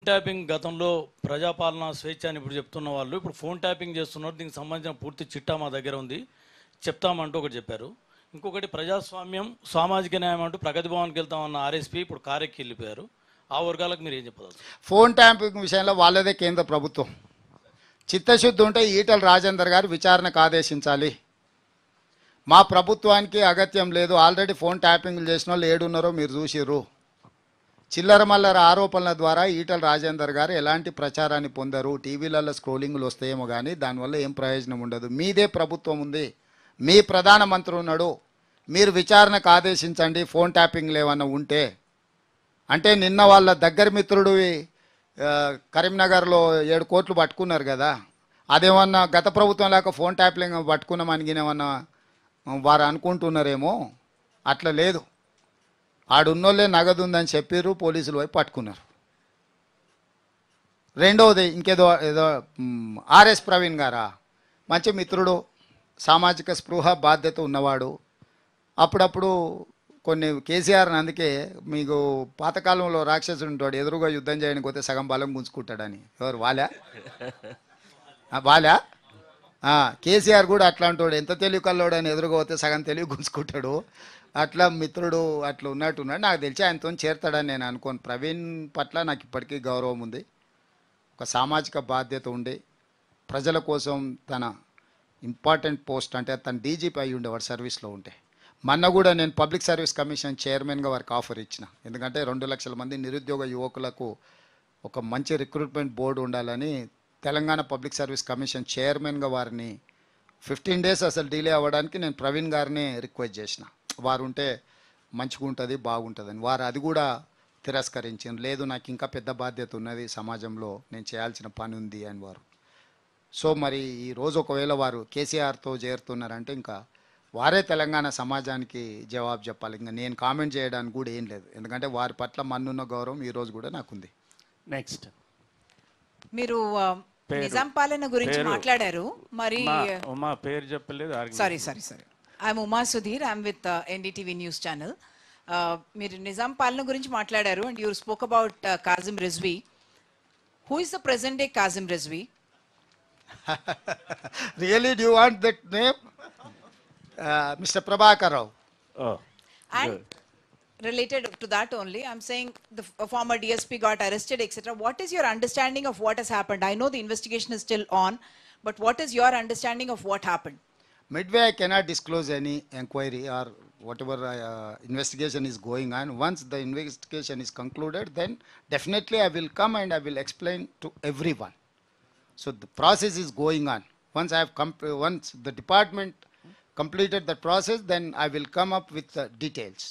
Tapping గతంలో ప్రజాపాలన స్వేచ్ఛ అని ఇప్పుడు చెప్తున్న వాళ్ళు ఇప్పుడు ఫోన్ ట్యాపింగ్ చేస్తున్నారు. దీనికి సంబంధించిన పూర్తి చిట్టా మా దగ్గర ఉంది, చెప్తామంటూ ఒకటి చెప్పారు. ఇంకొకటి ప్రజాస్వామ్యం సామాజిక న్యాయం అంటూ ప్రగతి భవన్కి వెళ్తామన్న ఆర్ఎస్పీ ఇప్పుడు కారెక్కి వెళ్ళిపోయారు. ఆ వర్గాలకు మీరు ఏం చెప్పదు? ఫోన్ ట్యాంపింగ్ విషయంలో వాళ్ళదే కేంద్ర ప్రభుత్వం. చిత్తశుద్ధి ఉంటే ఈటల రాజేందర్ గారు విచారణకు ఆదేశించాలి. మా ప్రభుత్వానికి అగత్యం లేదు. ఆల్రెడీ ఫోన్ ట్యాపింగ్లు చేసిన వాళ్ళు ఏడున్నారో మీరు చూసిర్రు. చిల్లర మల్లర ఆరోపణల ద్వారా ఈటల రాజేందర్ గారు ఎలాంటి ప్రచారాన్ని పొందరు. టీవీలలో స్క్రోలింగ్లు వస్తాయేమో కానీ దానివల్ల ఏం ప్రయోజనం ఉండదు. మీదే ప్రభుత్వం ఉంది, మీ ప్రధానమంత్రి ఉన్నాడు, మీరు విచారణకు ఆదేశించండి ఫోన్ ట్యాపింగ్లు ఏమన్నా ఉంటే. అంటే నిన్న వాళ్ళ దగ్గర మిత్రుడు కరీంనగర్లో 7 కోట్లు పట్టుకున్నారు కదా, అదేమన్నా గత ప్రభుత్వం లేక ఫోన్ ట్యాపింగ్ పట్టుకున్నామని ఏమన్నా వారు అనుకుంటున్నారేమో. అట్లా లేదు. ఆడున్నోళ్ళే నగదు ఉందని చెప్పారు, పోలీసులు పోయి పట్టుకున్నారు. రెండవది ఇంకేదో ఆర్ఎస్ ప్రవీణ్ గారా, మంచి మిత్రుడు, సామాజిక స్పృహ బాధ్యత ఉన్నవాడు. అప్పుడప్పుడు కొన్ని కేసీఆర్ని అందుకే మీకు పాతకాలంలో రాక్షసుడు ఉంటాడు, ఎదురుగా యుద్ధం చేయడానికి పోతే సగం బలం గుంజుకుంటాడని. ఎవరు వాలా కేసీఆర్ కూడా అట్లాంటోడు, ఎంత తెలివి కల్లోడని ఎదురుగా పోతే సగం తెలివి గుంజుకుంటాడు. అట్లా మిత్రుడు అట్లా ఉన్నట్టున్నాడు. నాకు తెలిసి ఆయనతో చేరుతాడని నేను అనుకోను. ప్రవీణ్ పట్ల నాకు ఇప్పటికీ గౌరవం ఉంది. ఒక సామాజిక బాధ్యత ఉండి ప్రజల కోసం తన ఇంపార్టెంట్ పోస్ట్ అంటే తన డీజీపీ అయ్యి ఉండేవాడు సర్వీస్లో ఉంటే. మొన్న కూడా నేను పబ్లిక్ సర్వీస్ కమిషన్ చైర్మన్గా వారికి ఆఫర్ ఇచ్చిన. ఎందుకంటే 2 లక్షల మంది నిరుద్యోగ యువకులకు ఒక మంచి రిక్రూట్మెంట్ బోర్డు ఉండాలని తెలంగాణ పబ్లిక్ సర్వీస్ కమిషన్ చైర్మన్గా వారిని 15 డేస్ అసలు డిలే అవ్వడానికి నేను ప్రవీణ్ గారిని రిక్వెస్ట్ చేసిన. వారు ఉంటే మంచిగా ఉంటుంది, బాగుంటుందని. వారు అది కూడా తిరస్కరించారు. లేదు, నాకు ఇంకా పెద్ద బాధ్యత ఉన్నది, సమాజంలో నేను చేయాల్సిన పని ఉంది అని వారు. సో మరి ఈరోజు ఒకవేళ వారు కేసీఆర్తో చేరుతున్నారంటే ఇంకా వారే తెలంగాణ సమాజానికి జవాబు చెప్పాలి. ఇంకా నేను కామెంట్ చేయడానికి కూడా ఏం లేదు, ఎందుకంటే వారి పట్ల మన్నున్న గౌరవం ఈరోజు కూడా నాకుంది. నెక్స్ట్ మీరు నిజాం పాలన గురించి మాట్లాడారు. మరి ఉమా పేరు చెప్పలేదు. Sorry I'm Uma Sudheer, I'm with NDTV news channel. మీరు నిజాం పాలన గురించి మాట్లాడారు and you spoke about కాజిం Rizvi. Who is the present day కాజిం Rizvi? Really do want that name? Mr. Prabhakar Rao. Oh. And related to that only, I'm saying the former DSP got arrested, etc. What is your understanding of what has happened? I know the investigation is still on, but what is your understanding of what happened? Midway, I cannot disclose any inquiry or whatever investigation is going on. Once the investigation is concluded, then definitely I will come and I will explain to everyone. So the process is going on. Once the department completed the process, then I will come up with the details.